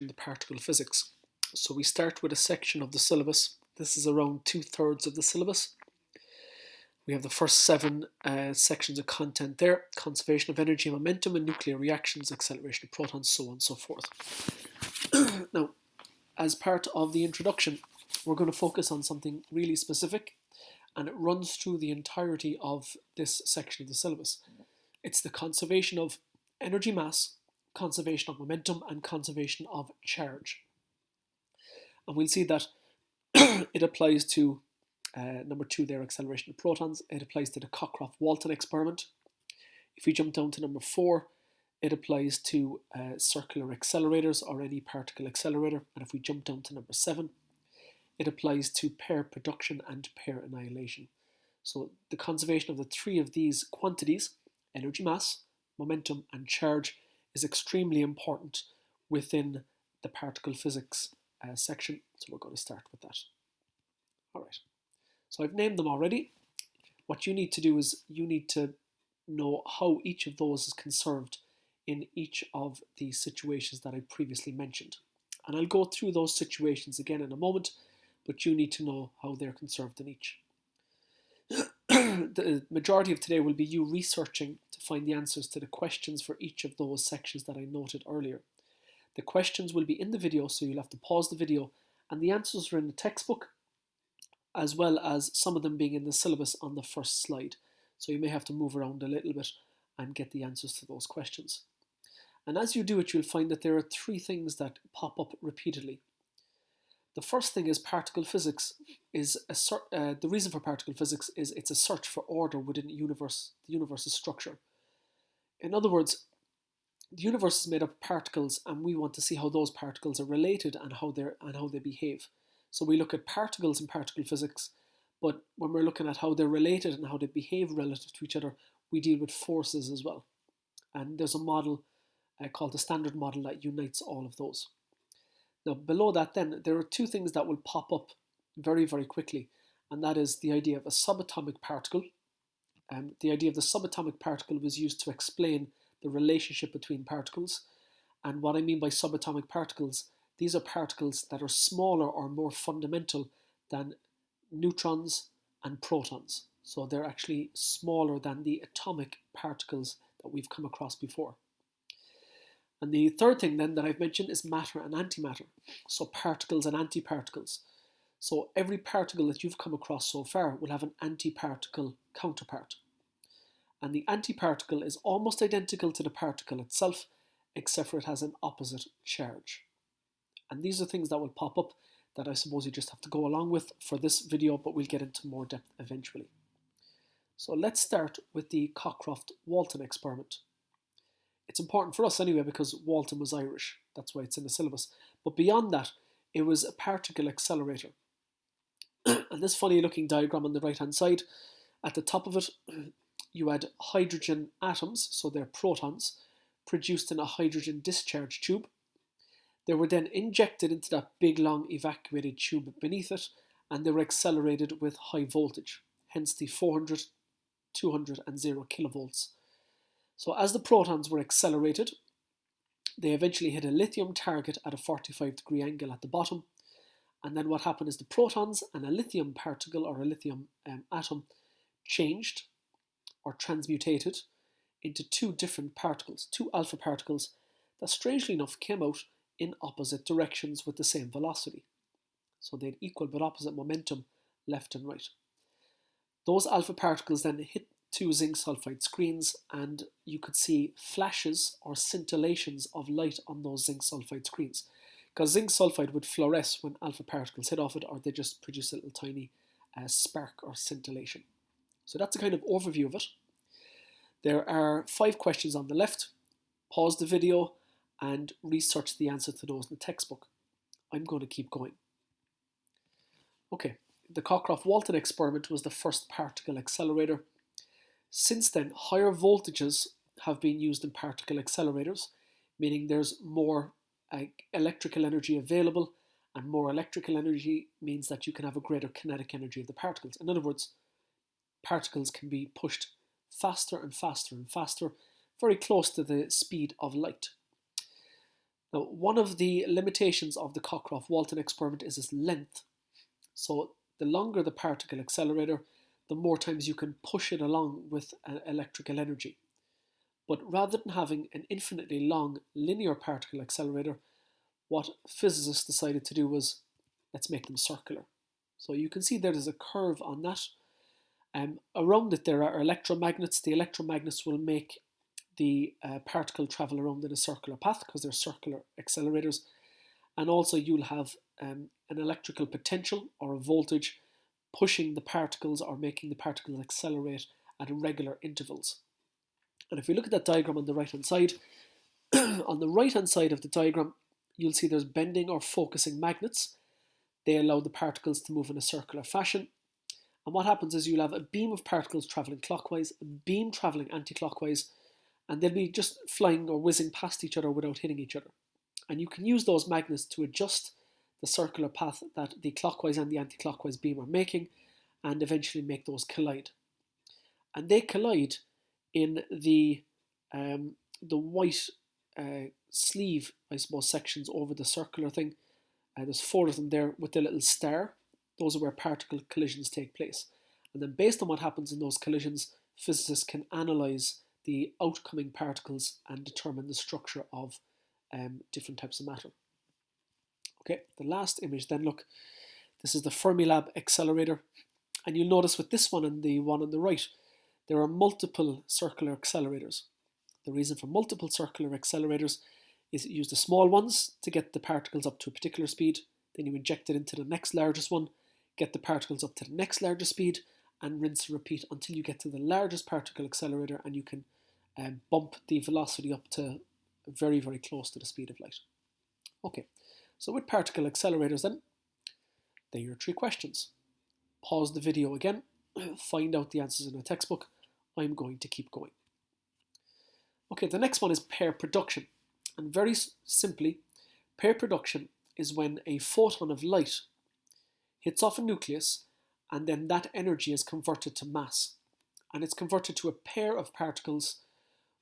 the particle physics. So we start with a section of the syllabus. This is around 2/3 of the syllabus. We have the first 7 sections of content there: conservation of energy and momentum in nuclear reactions, acceleration of protons, so on and so forth. Now, as part of the introduction, we're going to focus on something really specific, and it runs through the entirety of this section of the syllabus. It's the conservation of energy mass, conservation of momentum, and conservation of charge. And we'll see that it applies to number 2 there, acceleration of protons. It applies to the Cockcroft-Walton experiment. If we jump down to number 4, it applies to circular accelerators or any particle accelerator. And if we jump down to number 7, it applies to pair production and pair annihilation. So the conservation of the 3 of these quantities, energy mass, momentum, and charge, is extremely important within the particle physics section. So we're going to start with that. All right. So I've named them already. What you need to do is you need to know how each of those is conserved in each of the situations that I previously mentioned. And I'll go through those situations again in a moment, but you need to know how they're conserved in each. The majority of today will be you researching to find the answers to the questions for each of those sections that I noted earlier. The questions will be in the video, so you'll have to pause the video, and the answers are in the textbook, as well as some of them being in the syllabus on the first slide. So you may have to move around a little bit and get the answers to those questions. And as you do it, you'll find that there are 3 things that pop up repeatedly. The first thing is particle physics is the reason for particle physics is it's a search for order within the universe's structure. In other words, the universe is made up of particles, and we want to see how those particles are related and how they behave. So we look at particles in particle physics, but when we're looking at how they're related and how they behave relative to each other, we deal with forces as well. And there's a model called the Standard Model that unites all of those. Now below that then, there are 2 things that will pop up very, very quickly, and that is the idea of a subatomic particle. The idea of the subatomic particle was used to explain the relationship between particles. And what I mean by subatomic particles, these are particles that are smaller or more fundamental than neutrons and protons. So they're actually smaller than the atomic particles that we've come across before. And the third thing then that I've mentioned is matter and antimatter. So particles and antiparticles. So every particle that you've come across so far will have an antiparticle counterpart. And the antiparticle is almost identical to the particle itself, except for it has an opposite charge. And these are things that will pop up that I suppose you just have to go along with for this video, but we'll get into more depth eventually. So let's start with the Cockcroft-Walton experiment. It's important for us anyway because Walton was Irish. That's why it's in the syllabus. But beyond that, it was a particle accelerator. And this funny looking diagram on the right hand side, at the top of it, you had hydrogen atoms, so they're protons, produced in a hydrogen discharge tube. They were then injected into that big long evacuated tube beneath it, and they were accelerated with high voltage, hence the 400, 200 and 0 kilovolts. So as the protons were accelerated, they eventually hit a lithium target at a 45-degree angle at the bottom. And then what happened is the protons and a lithium particle or a lithium atom changed or transmutated into 2 different particles, 2 alpha particles that strangely enough came out in opposite directions with the same velocity. So they had equal but opposite momentum left and right. Those alpha particles then hit 2 zinc sulfide screens, and you could see flashes or scintillations of light on those zinc sulfide screens. Because zinc sulfide would fluoresce when alpha particles hit off it, or they just produce a little tiny spark or scintillation. So that's a kind of overview of it. There are 5 questions on the left. Pause the video and research the answer to those in the textbook. I'm going to keep going. Okay, the Cockcroft-Walton experiment was the first particle accelerator. Since then, higher voltages have been used in particle accelerators, meaning there's more electrical energy available, and more electrical energy means that you can have a greater kinetic energy of the particles. In other words, particles can be pushed faster and faster and faster, very close to the speed of light. Now, one of the limitations of the Cockcroft-Walton experiment is its length. So the longer the particle accelerator, the more times you can push it along with electrical energy. But rather than having an infinitely long linear particle accelerator, what physicists decided to do was, let's make them circular. So you can see there's a curve on that. Around it there are electromagnets. The electromagnets will make the particle travel around in a circular path because they're circular accelerators. And also you'll have an electrical potential or a voltage pushing the particles or making the particles accelerate at regular intervals. And if we look at that diagram on the right hand side, on the right hand side of the diagram, you'll see there's bending or focusing magnets. They allow the particles to move in a circular fashion. And what happens is you'll have a beam of particles travelling clockwise, a beam travelling anti-clockwise, and they'll be just flying or whizzing past each other without hitting each other. And you can use those magnets to adjust the circular path that the clockwise and the anti-clockwise beam are making, and eventually make those collide. And they collide in the white sleeve, I suppose, sections over the circular thing. There's 4 of them there with the little star. Those are where particle collisions take place. And then based on what happens in those collisions, physicists can analyse the outcoming particles and determine the structure of different types of matter. Okay, the last image then, look, this is the Fermilab accelerator. And you'll notice with this one and the one on the right, there are multiple circular accelerators. The reason for multiple circular accelerators is you use the small ones to get the particles up to a particular speed, then you inject it into the next largest one, get the particles up to the next largest speed, and rinse and repeat until you get to the largest particle accelerator and you can bump the velocity up to very, very close to the speed of light. Okay, so with particle accelerators then, there are your 3 questions. Pause the video again, find out the answers in a textbook. I'm going to keep going. Okay, the next one is pair production. And very simply, pair production is when a photon of light hits off a nucleus and then that energy is converted to mass. And it's converted to a pair of particles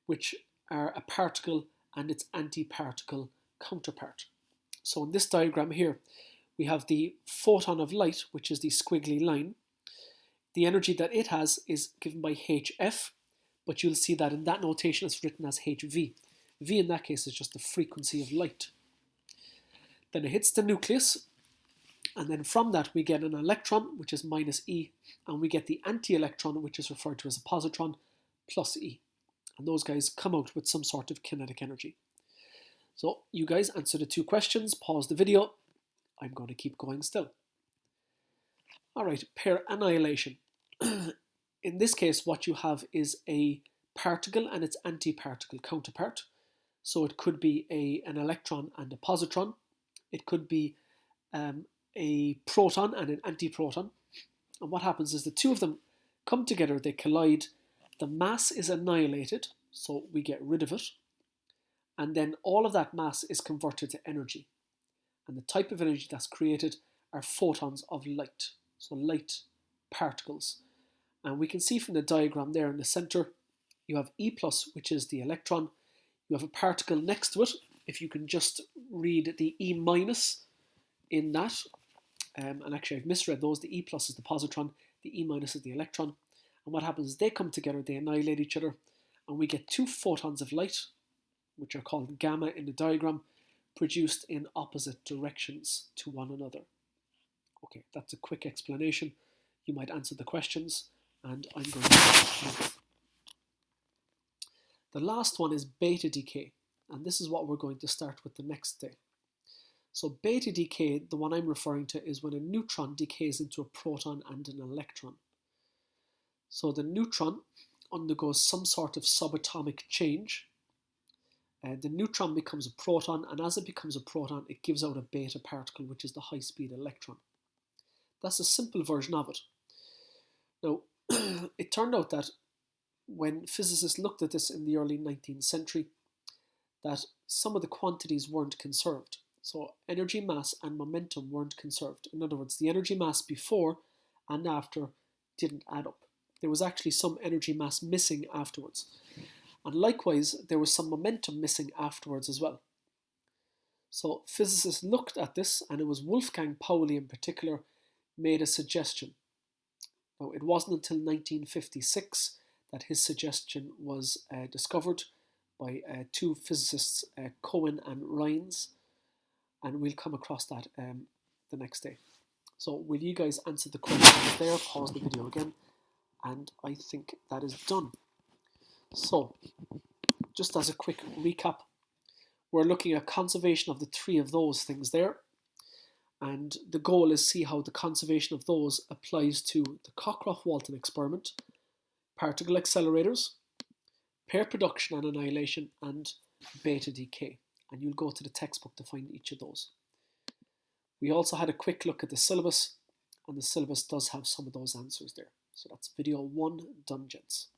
which are a particle and its antiparticle counterpart. So in this diagram here, we have the photon of light, which is the squiggly line. The energy that it has is given by hf, but you'll see that in that notation it's written as hv. V in that case is just the frequency of light. Then it hits the nucleus, and then from that we get an electron, which is minus E, and we get the anti-electron, which is referred to as a positron, plus E. And those guys come out with some sort of kinetic energy. So you guys answer the 2 questions, pause the video. I'm going to keep going still. Alright, pair annihilation. In this case, what you have is a particle and its antiparticle counterpart. So it could be an electron and a positron. It could be a proton and an antiproton. And what happens is the 2 of them come together, they collide, the mass is annihilated, so we get rid of it, and then all of that mass is converted to energy. And the type of energy that's created are photons of light, so light particles. And we can see from the diagram there in the center, you have E plus, which is the electron. You have a particle next to it. If you can just read the E minus in that, and actually I've misread those, the E plus is the positron, the E minus is the electron. And what happens is they come together, they annihilate each other, and we get 2 photons of light, which are called gamma in the diagram, produced in opposite directions to one another. Okay, that's a quick explanation. You might answer the questions, and I'm going to... The last one is beta decay, and this is what we're going to start with the next day. So beta decay, the one I'm referring to, is when a neutron decays into a proton and an electron. So the neutron undergoes some sort of subatomic change. The neutron becomes a proton, and as it becomes a proton, it gives out a beta particle, which is the high-speed electron. That's a simple version of it. Now, it turned out that when physicists looked at this in the early 19th century, that some of the quantities weren't conserved. So energy mass and momentum weren't conserved. In other words, the energy mass before and after didn't add up. There was actually some energy mass missing afterwards. And likewise, there was some momentum missing afterwards as well. So physicists looked at this, and it was Wolfgang Pauli in particular made a suggestion. Now, it wasn't until 1956 that his suggestion was discovered by two physicists, Cohen and Rines, and we'll come across that the next day. So will you guys answer the questions there? Pause the video again, and I think that is done. So, just as a quick recap, we're looking at conservation of the three of those things there, and the goal is see how the conservation of those applies to the Cockcroft-Walton experiment, particle accelerators, pair production and annihilation, and beta decay. And you'll go to the textbook to find each of those. We also had a quick look at the syllabus, and the syllabus does have some of those answers there. So that's video 1 done, gents.